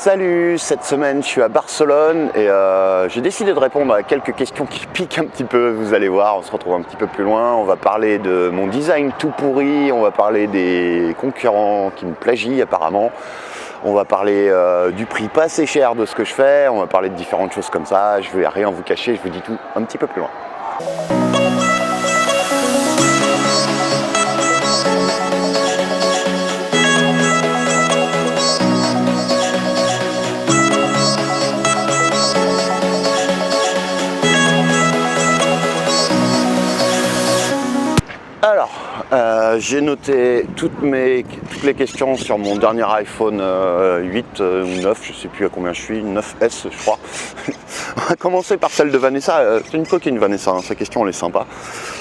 Salut, cette semaine je suis à Barcelone et j'ai décidé de répondre à quelques questions qui piquent un petit peu, vous allez voir, on se retrouve un petit peu plus loin, on va parler de mon design tout pourri, on va parler des concurrents qui me plagient apparemment, on va parler du prix pas assez cher de ce que je fais, on va parler de différentes choses comme ça, je vais rien vous cacher, je vous dis tout un petit peu plus loin. Alors, j'ai noté toutes les questions sur mon dernier iPhone 8 ou 9, je sais plus à combien je suis, 9S je crois. On va commencer par celle de Vanessa, c'est une coquine Vanessa, hein, sa question elle est sympa.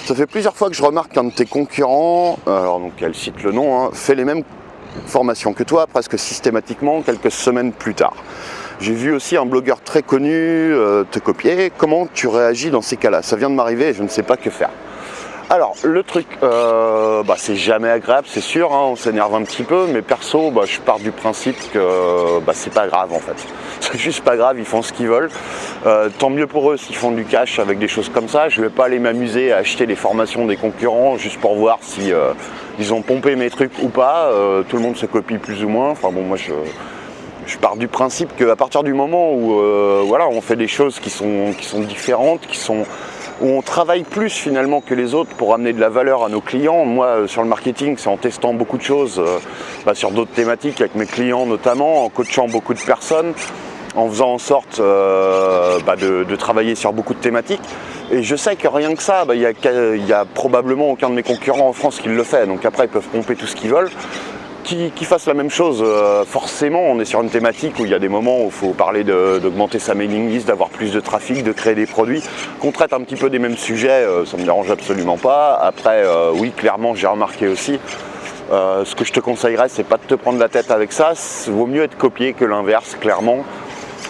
Ça fait plusieurs fois que je remarque qu'un de tes concurrents, alors donc elle cite le nom, hein, fait les mêmes formations que toi, presque systématiquement, quelques semaines plus tard. J'ai vu aussi un blogueur très connu te copier, comment tu réagis dans ces cas-là? Ça vient de m'arriver et je ne sais pas que faire. Alors le truc, c'est jamais agréable, c'est sûr, hein, on s'énerve un petit peu, mais perso, je pars du principe que c'est pas grave en fait. C'est juste pas grave, ils font ce qu'ils veulent. Tant mieux pour eux s'ils font du cash avec des choses comme ça. Je vais pas aller m'amuser à acheter les formations des concurrents juste pour voir si ils ont pompé mes trucs ou pas. Tout le monde se copie plus ou moins. Enfin bon, moi je pars du principe qu'à partir du moment où on fait des choses qui sont différentes, où on travaille plus finalement que les autres pour amener de la valeur à nos clients. Moi, sur le marketing, c'est en testant beaucoup de choses sur d'autres thématiques avec mes clients notamment, en coachant beaucoup de personnes, en faisant en sorte de travailler sur beaucoup de thématiques. Et je sais que rien que ça, il y a probablement aucun de mes concurrents en France qui le fait. Donc après, ils peuvent pomper tout ce qu'ils veulent. Qui fassent la même chose, forcément on est sur une thématique où il y a des moments où il faut parler d'augmenter sa mailing list, d'avoir plus de trafic, de créer des produits, qu'on traite un petit peu des mêmes sujets, ça me dérange absolument pas. Après oui, clairement j'ai remarqué aussi, ce que je te conseillerais c'est pas de te prendre la tête avec ça, vaut mieux être copié que l'inverse clairement,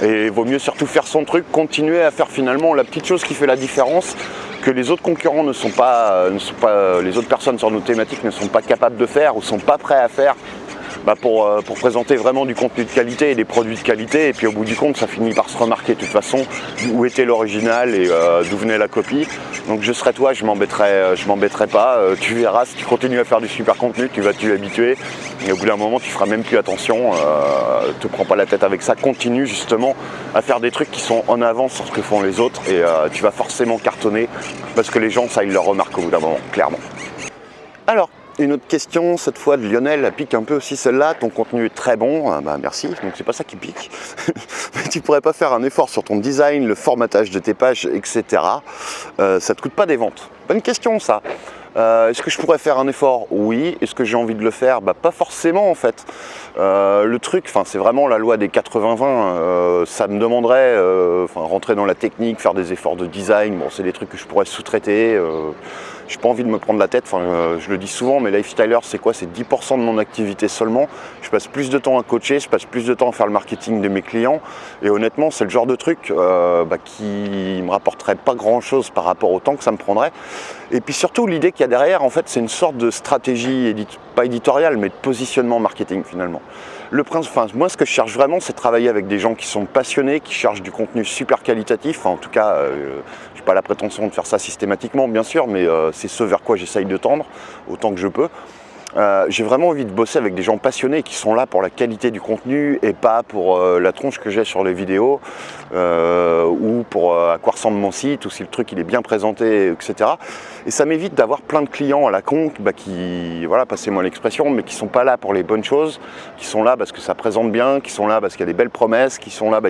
et vaut mieux surtout faire son truc, continuer à faire finalement la petite chose qui fait la différence, que les autres concurrents les autres personnes sur nos thématiques ne sont pas capables de faire ou sont pas prêts à faire pour présenter vraiment du contenu de qualité et des produits de qualité. Et puis au bout du compte, ça finit par se remarquer de toute façon où était l'original et d'où venait la copie. Donc je serais toi, je m'embêterai pas. Tu verras, si tu continues à faire du super contenu, tu vas t'y habituer. Et au bout d'un moment, tu feras même plus attention. Te prends pas la tête avec ça. Continue justement à faire des trucs qui sont en avance sur ce que font les autres. Et tu vas forcément cartonner parce que les gens, ça, ils le remarquent au bout d'un moment, clairement. Alors, une autre question, cette fois de Lionel, elle pique un peu aussi celle-là. Ton contenu est très bon, merci, donc c'est pas ça qui pique. Mais tu pourrais pas faire un effort sur ton design, le formatage de tes pages, etc. Ça te coûte pas des ventes. Bonne question ça. Est-ce que je pourrais faire un effort? Oui. Est-ce que j'ai envie de le faire? Pas forcément en fait. Le truc, c'est vraiment la loi des 80-20. Ça me demanderait, rentrer dans la technique, faire des efforts de design. Bon, c'est des trucs que je pourrais sous-traiter. J'ai pas envie de me prendre la tête, je le dis souvent, mais lifestyler c'est quoi? C'est 10% de mon activité seulement. Je passe plus de temps à coacher, je passe plus de temps à faire le marketing de mes clients. Et honnêtement, c'est le genre de truc qui me rapporterait pas grand chose par rapport au temps que ça me prendrait. Et puis surtout, l'idée qu'il y a derrière, en fait, c'est une sorte de stratégie, pas éditoriale, mais de positionnement marketing finalement. Moi, ce que je cherche vraiment, c'est de travailler avec des gens qui sont passionnés, qui cherchent du contenu super qualitatif. En tout cas, je n'ai pas la prétention de faire ça systématiquement, bien sûr, mais c'est ce vers quoi j'essaye de tendre, autant que je peux. J'ai vraiment envie de bosser avec des gens passionnés qui sont là pour la qualité du contenu et pas pour la tronche que j'ai sur les vidéos ou pour à quoi ressemble mon site ou si le truc il est bien présenté, etc. Et ça m'évite d'avoir plein de clients à la con qui, passez-moi l'expression, mais qui sont pas là pour les bonnes choses, qui sont là parce que ça présente bien, qui sont là parce qu'il y a des belles promesses, qui sont là,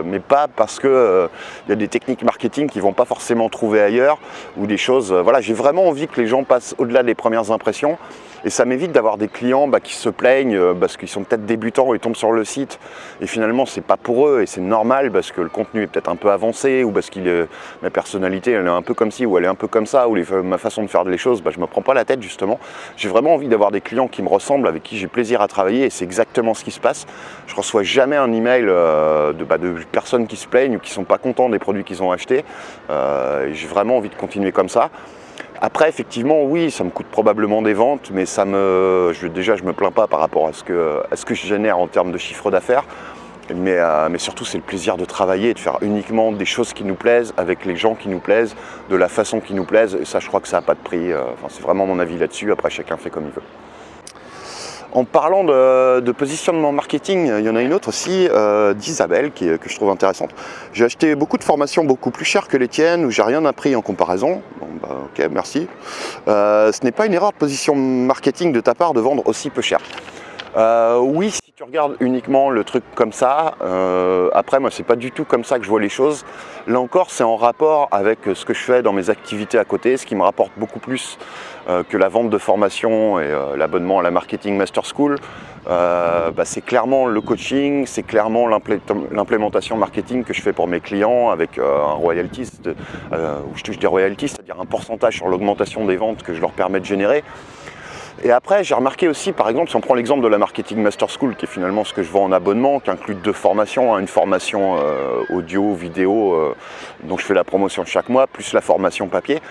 mais pas parce que il y a des techniques marketing qu'ils vont pas forcément trouver ailleurs ou des choses. J'ai vraiment envie que les gens passent au-delà des premières impressions. Et ça m'évite d'avoir des clients qui se plaignent parce qu'ils sont peut-être débutants et tombent sur le site et finalement c'est pas pour eux et c'est normal parce que le contenu est peut-être un peu avancé ou parce que ma personnalité elle est un peu comme ci ou elle est un peu comme ça ou ma façon de faire les choses, je me prends pas la tête justement. J'ai vraiment envie d'avoir des clients qui me ressemblent, avec qui j'ai plaisir à travailler et c'est exactement ce qui se passe. Je reçois jamais un email de personnes qui se plaignent ou qui sont pas contents des produits qu'ils ont achetés. J'ai vraiment envie de continuer comme ça. Après, effectivement, oui, ça me coûte probablement des ventes, mais je me plains pas par rapport à ce que je génère en termes de chiffre d'affaires. mais surtout c'est le plaisir de travailler et de faire uniquement des choses qui nous plaisent, avec les gens qui nous plaisent, de la façon qui nous plaise, et ça je crois que ça n'a pas de prix, c'est vraiment mon avis là-dessus, après chacun fait comme il veut. En parlant de positionnement marketing, il y en a une autre aussi d'Isabelle que je trouve intéressante. J'ai acheté beaucoup de formations beaucoup plus chères que les tiennes où j'ai rien appris en comparaison. Bon, bah, ok, merci. Ce n'est pas une erreur de position marketing de ta part de vendre aussi peu cher. Oui, si tu regardes uniquement le truc comme ça, après moi c'est pas du tout comme ça que je vois les choses. Là encore c'est en rapport avec ce que je fais dans mes activités à côté, ce qui me rapporte beaucoup plus que la vente de formation et l'abonnement à la Marketing Master School. C'est clairement le coaching, c'est clairement l'implémentation marketing que je fais pour mes clients avec un royalties, où je touche des royalties, c'est-à-dire un pourcentage sur l'augmentation des ventes que je leur permets de générer. Et après, j'ai remarqué aussi, par exemple, si on prend l'exemple de la Marketing Master School, qui est finalement ce que je vends en abonnement, qui inclut 2 formations, une formation audio, vidéo, dont je fais la promotion chaque mois, plus la formation papier.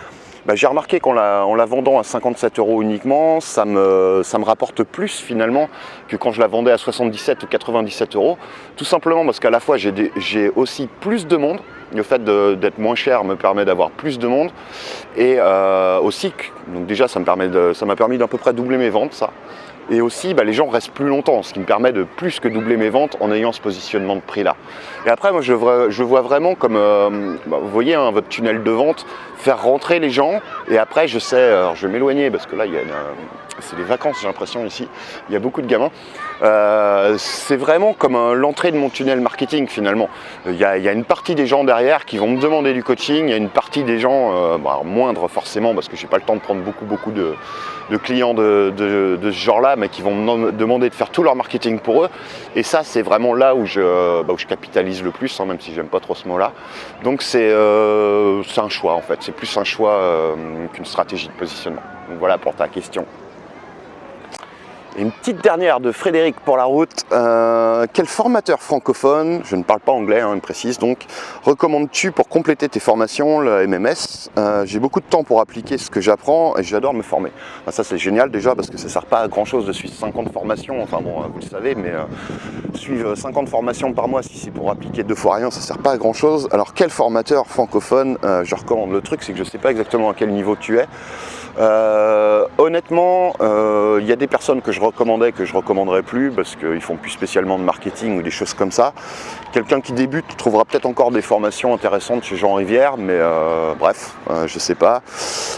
J'ai remarqué qu'en la vendant à 57 € uniquement, ça me rapporte plus finalement que quand je la vendais à 77 ou 97 €. Tout simplement parce qu'à la fois j'ai aussi plus de monde. Le fait d'être moins cher me permet d'avoir plus de monde. Et aussi, donc déjà ça m'a permis d'à peu près doubler mes ventes, ça. Et aussi, les gens restent plus longtemps, ce qui me permet de plus que doubler mes ventes en ayant ce positionnement de prix-là. Et après, moi, je vois vraiment comme, vous voyez, votre tunnel de vente, faire rentrer les gens. Et après, je sais, alors je vais m'éloigner parce que là, c'est les vacances, j'ai l'impression, ici. Il y a beaucoup de gamins. C'est vraiment comme l'entrée de mon tunnel marketing, finalement. Il y a une partie des gens derrière qui vont me demander du coaching. Il y a une partie des gens, moindre forcément, parce que j'ai pas le temps de prendre beaucoup de clients de ce genre-là, mais qui vont me demander de faire tout leur marketing pour eux. Et ça, c'est vraiment là où je capitalise le plus, même si j'aime pas trop ce mot-là. Donc c'est un choix, en fait. C'est plus un choix qu'une stratégie de positionnement. Donc voilà pour ta question. Et une petite dernière de Frédéric pour la route. Quel formateur francophone, je ne parle pas anglais, il précise, donc recommandes-tu pour compléter tes formations, le MMS? J'ai beaucoup de temps pour appliquer ce que j'apprends et j'adore me former. Ça c'est génial déjà parce que ça ne sert pas à grand chose de suivre 50 formations, enfin bon, vous le savez, mais suivre 50 formations par mois, si c'est pour appliquer 2 fois rien, ça ne sert pas à grand chose. Alors quel formateur francophone je recommande? Le truc c'est que je ne sais pas exactement à quel niveau tu es. Honnêtement, il y a des personnes que je recommandais que je recommanderais plus parce qu'ils font plus spécialement de marketing ou des choses comme ça. Quelqu'un qui débute trouvera peut-être encore des formations intéressantes chez Jean Rivière, mais bref, je sais pas.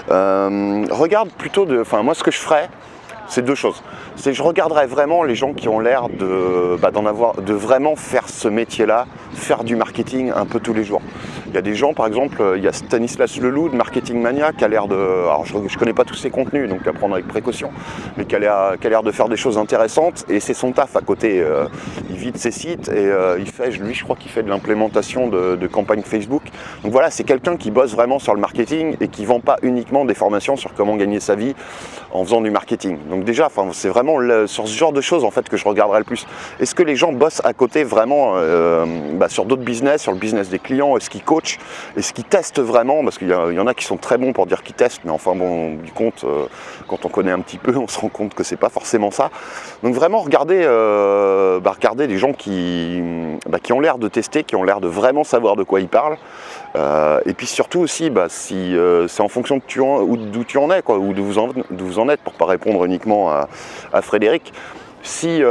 Regarde plutôt moi ce que je ferais, c'est 2 choses. C'est que je regarderais vraiment les gens qui ont l'air de vraiment faire ce métier-là, faire du marketing un peu tous les jours. Il y a des gens, par exemple, il y a Stanislas Leloup de Marketing Mania qui a l'air de... Alors je connais pas tous ses contenus, donc à prendre avec précaution, mais qui a l'air de faire des choses intéressantes et c'est son taf à côté. Il vide ses sites et je crois qu'il fait de l'implémentation de campagnes Facebook. Donc voilà, c'est quelqu'un qui bosse vraiment sur le marketing et qui vend pas uniquement des formations sur comment gagner sa vie en faisant du marketing. Donc déjà, c'est vraiment sur ce genre de choses en fait que je regarderais le plus. Est-ce que les gens bossent à côté vraiment sur d'autres business, sur le business des clients? Est-ce qu'ils coachent? Est-ce qu'ils testent vraiment? Parce qu'il y en a qui sont très bons pour dire qu'ils testent, mais enfin bon, du compte, quand on connaît un petit peu, on se rend compte que c'est pas forcément ça. Donc vraiment regarder des gens qui ont l'air de tester, qui ont l'air de vraiment savoir de quoi ils parlent. Et puis surtout aussi, si c'est en fonction d'où tu en es, quoi, ou d'où vous en êtes, pour pas répondre uniquement à Frédéric. Si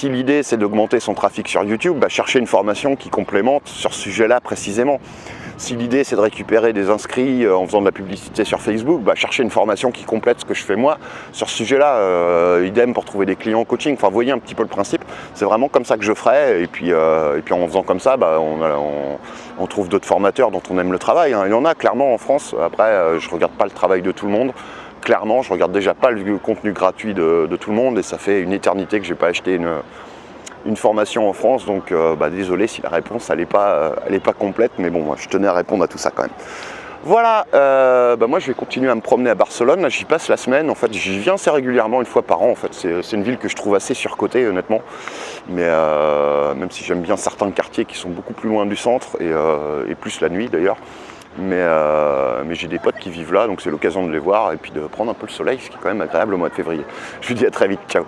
l'idée c'est d'augmenter son trafic sur YouTube, chercher une formation qui complémente sur ce sujet-là précisément. Si l'idée c'est de récupérer des inscrits en faisant de la publicité sur Facebook, chercher une formation qui complète ce que je fais moi sur ce sujet-là. Idem pour trouver des clients en coaching. Enfin, vous voyez un petit peu le principe. C'est vraiment comme ça que je ferais. Et puis en faisant comme ça, on trouve d'autres formateurs dont on aime le travail. Il y en a clairement en France. Après, je regarde pas le travail de tout le monde. Clairement, je regarde déjà pas le contenu gratuit de tout le monde et ça fait une éternité que j'ai pas acheté une formation en France, donc désolé si la réponse elle est pas complète, mais bon, moi je tenais à répondre à tout ça quand même. Voilà, moi je vais continuer à me promener à Barcelone, là j'y passe la semaine, en fait j'y viens assez régulièrement, 1 fois par an en fait, c'est une ville que je trouve assez surcotée honnêtement, mais même si j'aime bien certains quartiers qui sont beaucoup plus loin du centre et plus la nuit d'ailleurs. Mais j'ai des potes qui vivent là, donc c'est l'occasion de les voir et puis de prendre un peu le soleil, ce qui est quand même agréable au mois de février. Je vous dis à très vite, ciao.